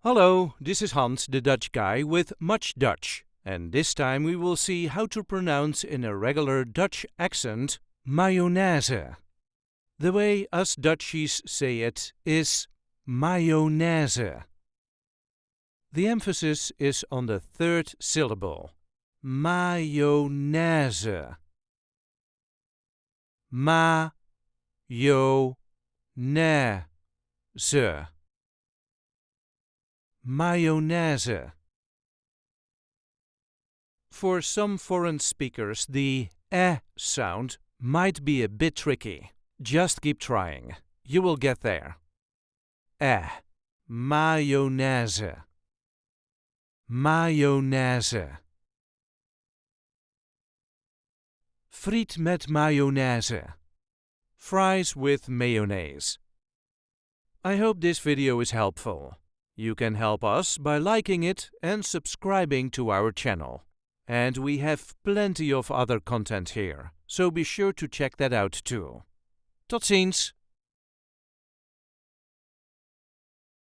Hello, this is Hans, the Dutch guy with much Dutch. And this time we will see how to pronounce in a regular Dutch accent mayonnaise. The way us Dutchies say it is mayonnaise. The emphasis is on the third syllable. MayoNAIse. MayoNAIse. MayoNAIse. For some foreign speakers, the sound might be a bit tricky. Just keep trying. You will get there. MayoNAIse. MayoNAIse. Friet met mayonaise. Fries with mayonnaise. I hope this video is helpful. You can help us by liking it and subscribing to our channel. And we have plenty of other content here, so be sure to check that out too. Tot ziens!